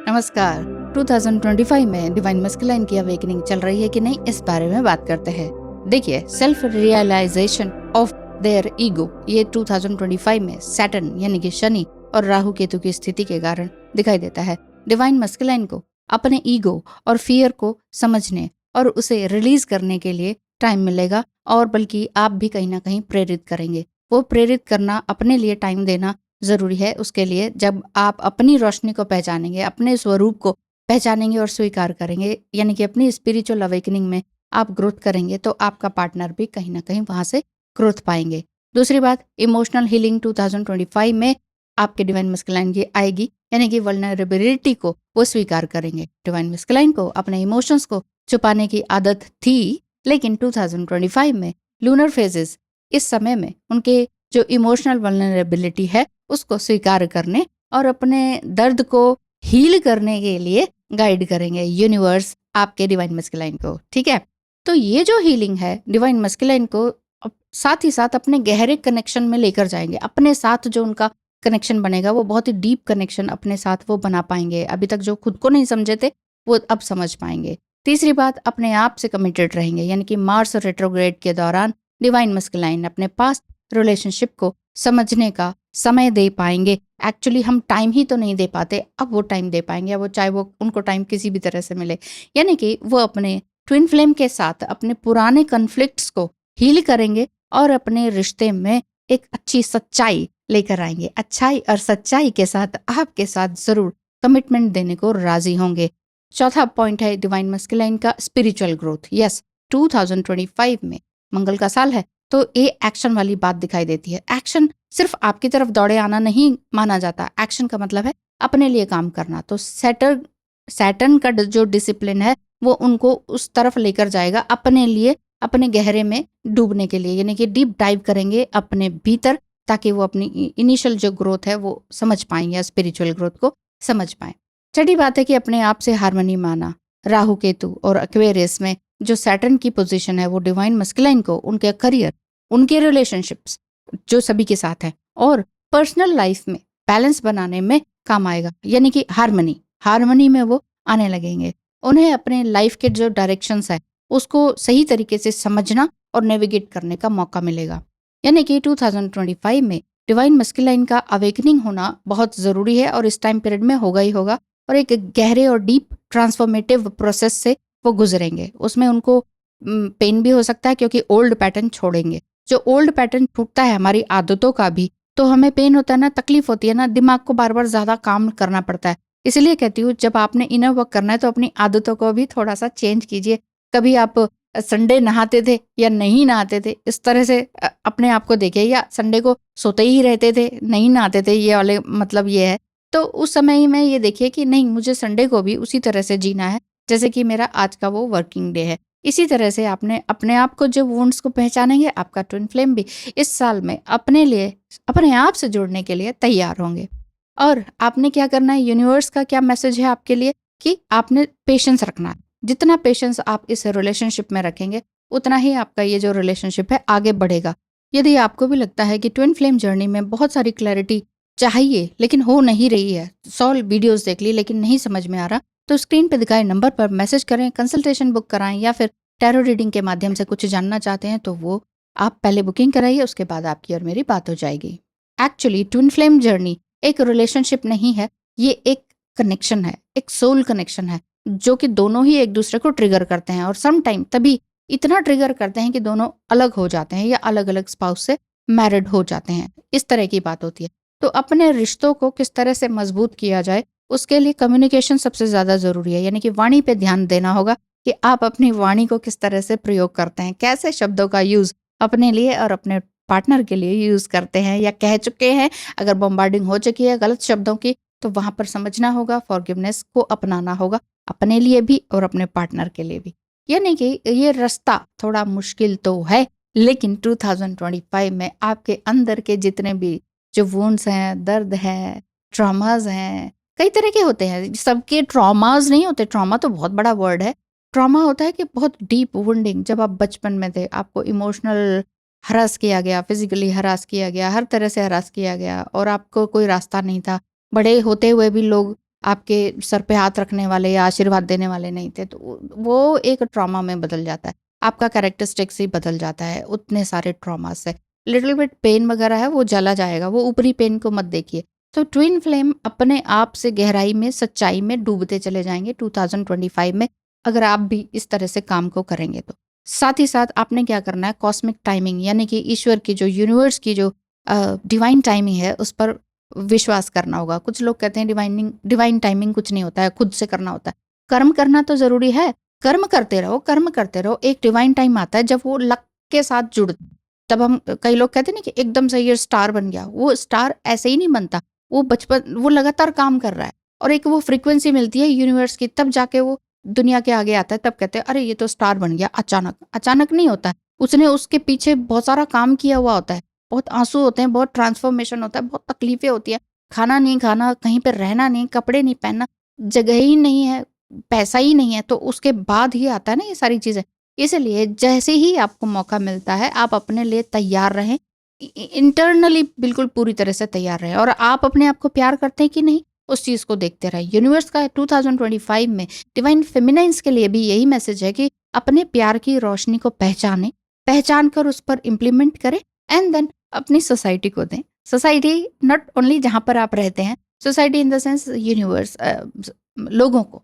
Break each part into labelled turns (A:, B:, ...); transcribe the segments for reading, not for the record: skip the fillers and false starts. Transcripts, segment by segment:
A: नमस्कार। 2025 में divine masculine की अवेकनिंग चल रही है कि नहीं, इस बारे में बात करते हैं। देखिए, self realisation of their ego ये 2025 में सैटर्न यानी कि शनि और राहु केतु की स्थिति के कारण दिखाई देता है। डिवाइन मस्कुलाइन को अपने ईगो और फियर को समझने और उसे रिलीज करने के लिए टाइम मिलेगा, और बल्कि आप भी कहीं ना कहीं प्रेरित करेंगे। वो प्रेरित करना, अपने लिए टाइम देना जरूरी है। उसके लिए जब आप अपनी रोशनी को पहचानेंगे, अपने स्वरूप को पहचानेंगे और स्वीकार करेंगे, यानी कि अपनी स्पिरिचुअल अवेकनिंग में आप ग्रोथ करेंगे, तो आपका पार्टनर भी कहीं ना कहीं वहां से ग्रोथ पाएंगे। दूसरी बात, इमोशनल हीलिंग 2025 में आपके डिवाइन मस्कुलाइन की आएगी, यानी कि वल्नरेबिलिटी को वो स्वीकार करेंगे। डिवाइन मस्कुलाइन को अपने इमोशंस को छुपाने की आदत थी, लेकिन 2025 में लूनर फेजेस इस समय में उनके जो इमोशनल वल्नरेबिलिटी है उसको स्वीकार करने और अपने दर्द को हील करने के लिए गाइड करेंगे यूनिवर्स आपके डिवाइन मस्कुलाइन को। ठीक है, तो ये जो हीलिंग है डिवाइन मस्कुलाइन को साथ ही साथ अपने गहरे कनेक्शन में लेकर जाएंगे। अपने साथ जो उनका कनेक्शन बनेगा वो बहुत ही डीप कनेक्शन अपने साथ वो बना पाएंगे। अभी तक जो खुद को नहीं समझे थे वो अब समझ पाएंगे। तीसरी बात, अपने आप से कमिटेड रहेंगे, यानी कि मार्स रेट्रोग्रेड के दौरान डिवाइन मस्कुलाइन अपने पास्ट रिलेशनशिप को समझने का समय दे पाएंगे। एक्चुअली हम टाइम ही तो नहीं दे पाते, अब वो टाइम दे पाएंगे। वो चाहे वो उनको टाइम किसी भी तरह से मिले, यानी कि वो अपने ट्विन फ्लेम के साथ अपने पुराने कन्फ्लिक्ट्स को हील करेंगे और अपने रिश्ते में एक अच्छी सच्चाई लेकर आएंगे। अच्छाई और सच्चाई के साथ आपके साथ जरूर कमिटमेंट देने को राजी होंगे। चौथा पॉइंट है डिवाइन मस्कुलाइन का स्पिरिचुअल ग्रोथ। यस, 2025 में मंगल का साल है, तो ये एक्शन वाली बात दिखाई देती है। एक्शन सिर्फ आपकी तरफ दौड़े आना नहीं माना जाता। एक्शन का मतलब है अपने लिए काम करना। तो सैटर्न का जो डिसिप्लिन है वो उनको उस तरफ लेकर जाएगा, अपने लिए, अपने गहरे में डूबने के लिए, यानी कि डीप डाइव करेंगे अपने भीतर, ताकि वो अपनी इनिशियल जो ग्रोथ है वो समझ पाएं या स्पिरिचुअल ग्रोथ को समझ पाएं। छठी बात है कि अपने आप से हार्मनी माना। राहु केतु और एक्वेरियस में जो सैटर्न की पोजीशन है वो डिवाइन मस्कुलाइन को उनके करियर, उनके रिलेशनशिप्स जो सभी के साथ है, और पर्सनल लाइफ में बैलेंस बनाने में काम आएगा, यानी कि हार्मनी में वो आने लगेंगे। उन्हें अपने लाइफ के जो डायरेक्शंस है उसको सही तरीके से समझना और नेविगेट करने का मौका मिलेगा। यानी कि 2025 में डिवाइन मस्कुलाइन का अवेकनिंग होना बहुत जरूरी है, और इस टाइम पीरियड में होगा ही होगा, और एक गहरे और डीप ट्रांसफॉर्मेटिव प्रोसेस से वो गुजरेंगे। उसमें उनको पेन भी हो सकता है, क्योंकि ओल्ड पैटर्न छोड़ेंगे। जो ओल्ड पैटर्न छूटता है हमारी आदतों का भी, तो हमें पेन होता है ना, तकलीफ होती है ना, दिमाग को बार बार ज्यादा काम करना पड़ता है। इसलिए कहती हूँ, जब आपने इनर वर्क करना है तो अपनी आदतों को भी थोड़ा सा चेंज कीजिए। कभी आप संडे नहाते थे या नहीं नहाते थे, इस तरह से अपने आप को देखिए, या संडे को सोते ही रहते थे, नहीं नहाते थे, ये वाले मतलब ये है। तो उस समय में ये देखिए कि नहीं, मुझे संडे को भी उसी तरह से जीना है जैसे कि मेरा आज का वो वर्किंग डे है। इसी तरह से आपने अपने आप को, जो वुंड्स को पहचानेंगे, आपका ट्विन फ्लेम भी इस साल में अपने लिए, अपने आप से जुड़ने के लिए तैयार होंगे। और आपने क्या करना है, यूनिवर्स का क्या मैसेज है आपके लिए, कि आपने पेशेंस रखना है। जितना पेशेंस आप इस रिलेशनशिप में रखेंगे, उतना ही आपका ये जो रिलेशनशिप है आगे बढ़ेगा। यदि आपको भी लगता है कि ट्विन फ्लेम जर्नी में बहुत सारी क्लैरिटी चाहिए लेकिन हो नहीं रही है, 100 वीडियोस देख ली लेकिन नहीं समझ में आ रहा, तो स्क्रीन पे दिखाए नंबर पर मैसेज करें, कंसल्टेशन बुक कराएं, या फिर टैरो रीडिंग के माध्यम से कुछ जानना चाहते हैं तो वो आप पहले बुकिंग कराइए, उसके बाद आपकी और मेरी बात हो जाएगी। एक्चुअली ट्विन फ्लेम जर्नी एक रिलेशनशिप नहीं है, ये एक कनेक्शन है, एक सोल कनेक्शन है, जो कि दोनों ही एक दूसरे को ट्रिगर करते हैं, और सम टाइम तभी इतना ट्रिगर करते हैं कि दोनों अलग हो जाते हैं या अलग अलग स्पाउस से मैरिड हो जाते हैं। इस तरह की बात होती है। तो अपने रिश्तों को किस तरह से मजबूत किया जाए, उसके लिए कम्युनिकेशन सबसे ज्यादा जरूरी है, यानी कि वाणी पे ध्यान देना होगा कि आप अपनी वाणी को किस तरह से प्रयोग करते हैं, कैसे शब्दों का यूज अपने लिए और अपने पार्टनर के लिए यूज करते हैं या कह चुके हैं। अगर बॉम्बार्डिंग हो चुकी है गलत शब्दों की, तो वहां पर समझना होगा, फॉरगिवनेस को अपनाना होगा, अपने लिए भी और अपने पार्टनर के लिए भी। यानी कि ये रास्ता थोड़ा मुश्किल तो है, लेकिन 2025 में आपके अंदर के जितने भी जो वुंड्स हैं, दर्द है, ट्रॉमाज हैं, कई तरह के होते हैं, सबके ट्रॉमाज नहीं होते। ट्रॉमा तो बहुत बड़ा वर्ड है। ट्रॉमा होता है कि बहुत डीप वुंडिंग, जब आप बचपन में थे, आपको इमोशनल हरास किया गया, फिजिकली हरास किया गया, हर तरह से हरास किया गया, और आपको कोई रास्ता नहीं था। बड़े होते हुए भी लोग आपके सर पे हाथ रखने वाले या आशीर्वाद देने वाले नहीं थे, तो वो एक ट्रॉमा में बदल जाता है। आपका कैरेक्टरिस्टिक्स ही बदल जाता है उतने सारे ट्रॉमा से। लिटिल बिट पेन वगैरह है वो चला जाएगा, वो ऊपरी पेन को मत देखिए। तो ट्विन फ्लेम अपने आप से गहराई में, सच्चाई में डूबते चले जाएंगे 2025 में, अगर आप भी इस तरह से काम को करेंगे तो। साथ ही साथ आपने क्या करना है, कॉस्मिक टाइमिंग यानी कि ईश्वर की जो, यूनिवर्स की जो डिवाइन टाइमिंग है उस पर विश्वास करना होगा। कुछ लोग कहते हैं डिवाइन टाइमिंग कुछ नहीं होता है, खुद से करना होता है। कर्म करना तो जरूरी है, कर्म करते रहो, कर्म करते रहो। एक डिवाइन टाइम आता है जब वो लक के साथ जुड़, तब हम, कई लोग कहते हैं ना कि एकदम से ये स्टार बन गया, वो स्टार ऐसे ही नहीं बनता, वो बचपन, वो लगातार काम कर रहा है और एक वो फ्रीक्वेंसी मिलती है यूनिवर्स की, तब जाके वो दुनिया के आगे आता है। तब कहते हैं अरे ये तो स्टार बन गया अचानक। अचानक नहीं होता है, उसने उसके पीछे बहुत सारा काम किया हुआ होता है, बहुत आंसू होते हैं, बहुत ट्रांसफॉर्मेशन होता है, बहुत तकलीफें होती है। खाना नहीं खाना, कहीं पर रहना नहीं, कपड़े नहीं पहनना, जगह ही नहीं है, पैसा ही नहीं है, तो उसके बाद ही आता है ना ये सारी चीज़ें। इसलिए जैसे ही आपको मौका मिलता है आप अपने लिए तैयार रहें, इंटरनली बिल्कुल पूरी तरह से तैयार रहें। और आप अपने आप को प्यार करते हैं कि नहीं, उस चीज़ को देखते रहें। यूनिवर्स का 2025 में डिवाइन फेमिनाइंस के लिए भी यही मैसेज है कि अपने प्यार की रोशनी को पहचानें, पहचान कर उस पर इम्प्लीमेंट करें, एंड देन अपनी सोसाइटी को दें। सोसाइटी नॉट ओनली जहाँ पर आप रहते हैं, society in the sense universe, लोगों को।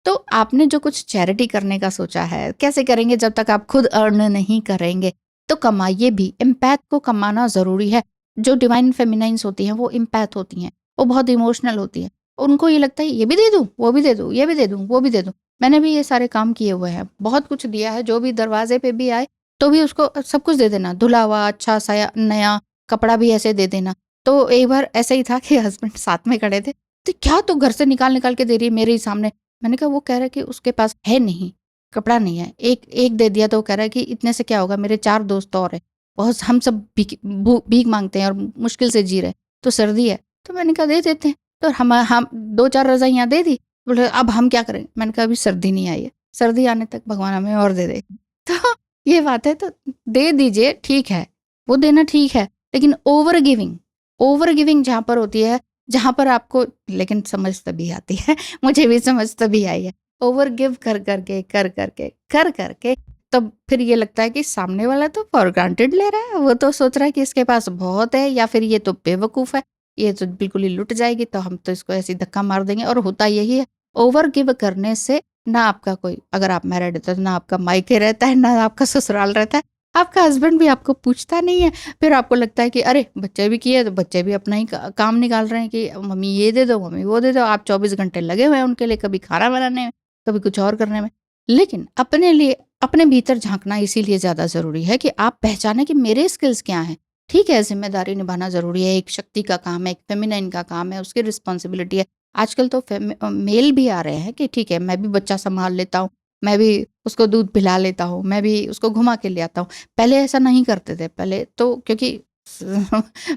A: तो आपने जो कुछ चैरिटी करने का सोचा है, कैसे करेंगे जब तक आप खुद अर्न नहीं करेंगे, तो कमाइए भी। एम्पैथ को कमाना ज़रूरी है। जो डिवाइन फेमिनाइंस होती हैं वो एम्पैथ होती हैं, वो बहुत इमोशनल होती हैं। उनको ये लगता है ये भी दे दूँ, वो भी दे दूँ, ये भी दे दूँ, वो भी दे दूँ। मैंने भी ये सारे काम किए हुए हैं, बहुत कुछ दिया है। जो भी दरवाजे पे भी आए तो भी उसको सब कुछ दे देना, धुला हुआ अच्छा सा नया कपड़ा भी ऐसे दे देना। तो एक बार ऐसे ही था कि हस्बैंड साथ में खड़े थे, तो क्या तो घर से निकाल निकाल के दे रही है मेरे ही सामने। मैंने कहा वो कह रहा है कि उसके पास है नहीं, कपड़ा नहीं है, एक एक दे दिया। तो वो कह रहा है कि इतने से क्या होगा, मेरे 4 दोस्त और हैं, बहुत, हम सब भीख मांगते हैं और मुश्किल से जी रहे हैं, तो सर्दी है। तो मैंने कहा दे देते हैं। तो हम 2-4 रजाइयाँ दे दी। बोले अब हम क्या करें। मैंने कहा अभी सर्दी नहीं आई है, सर्दी आने तक भगवान हमें और दे दे। तो ये बात है, तो दे दीजिए, ठीक है, वो देना ठीक है, लेकिन ओवर गिविंग जहाँ पर होती है, जहाँ पर आपको, लेकिन समझ तभी आती है, मुझे भी समझ तभी आई है, ओवर गिव कर करके तब फिर ये लगता है कि सामने वाला तो फॉर ग्रांटेड ले रहा है, वो तो सोच रहा है कि इसके पास बहुत है, या फिर ये तो बेवकूफ़ है, ये तो बिल्कुल ही लुट जाएगी, तो हम तो इसको ऐसे ही धक्का मार देंगे। और होता यही है, ओवर गिव करने से ना आपका कोई, अगर आप मैरिड है तो ना आपका मायके रहता है, ना आपका ससुराल रहता है, आपका हस्बैंड भी आपको पूछता नहीं है। फिर आपको लगता है कि अरे बच्चे भी किए, तो बच्चे भी अपना ही काम निकाल रहे हैं कि मम्मी ये दे दो, मम्मी वो दे दो। आप 24 घंटे लगे हुए हैं उनके लिए, कभी खाना बनाने में, कभी कुछ और करने में। लेकिन अपने लिए, अपने भीतर झांकना इसीलिए ज़्यादा ज़रूरी है कि आप पहचानें कि मेरे स्किल्स क्या हैं। ठीक है, जिम्मेदारी निभाना ज़रूरी है, एक शक्ति का काम है, एक फेमिनाइन का काम है, उसकी रिस्पॉन्सिबिलिटी है। आजकल तो मेल भी आ रहे हैं कि ठीक है मैं भी बच्चा संभाल लेता हूँ, मैं भी उसको दूध पिला लेता हूँ, मैं भी उसको घुमा के ले आता हूँ। पहले ऐसा नहीं करते थे, पहले तो क्योंकि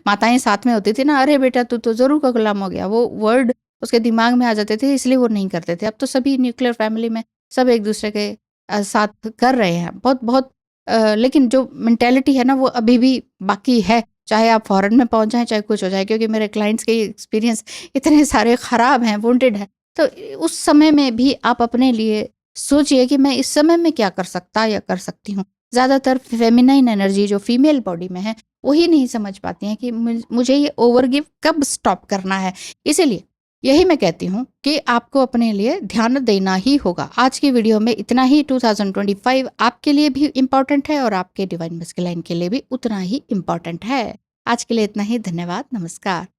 A: माताएं साथ में होती थी ना, अरे बेटा तू तो ज़रूर का गुलाम हो गया, वो वर्ड उसके दिमाग में आ जाते थे, इसलिए वो नहीं करते थे। अब तो सभी न्यूक्लियर फैमिली में सब एक दूसरे के साथ कर रहे हैं, बहुत बहुत। लेकिन जो मेंटेलिटी है ना वो अभी भी बाकी है, चाहे आप फॉरेन में पहुंच जाएं, चाहे कुछ हो जाए, क्योंकि मेरे क्लाइंट्स के एक्सपीरियंस इतने सारे ख़राब हैं, वोंटेड है। तो उस समय में भी आप अपने लिए सोचिए कि मैं इस समय में क्या कर सकता या कर सकती हूँ। ज़्यादातर फेमिनाइन एनर्जी जो फीमेल बॉडी में है वही नहीं समझ पाती हैं कि मुझे ये ओवरगिव कब स्टॉप करना है। इसीलिए यही मैं कहती हूँ कि आपको अपने लिए ध्यान देना ही होगा। आज की वीडियो में इतना ही। 2025 आपके लिए भी इम्पॉर्टेंट है और आपके डिवाइन मस्कुलाइन के लिए भी उतना ही इम्पॉर्टेंट है। आज के लिए इतना ही। धन्यवाद। नमस्कार।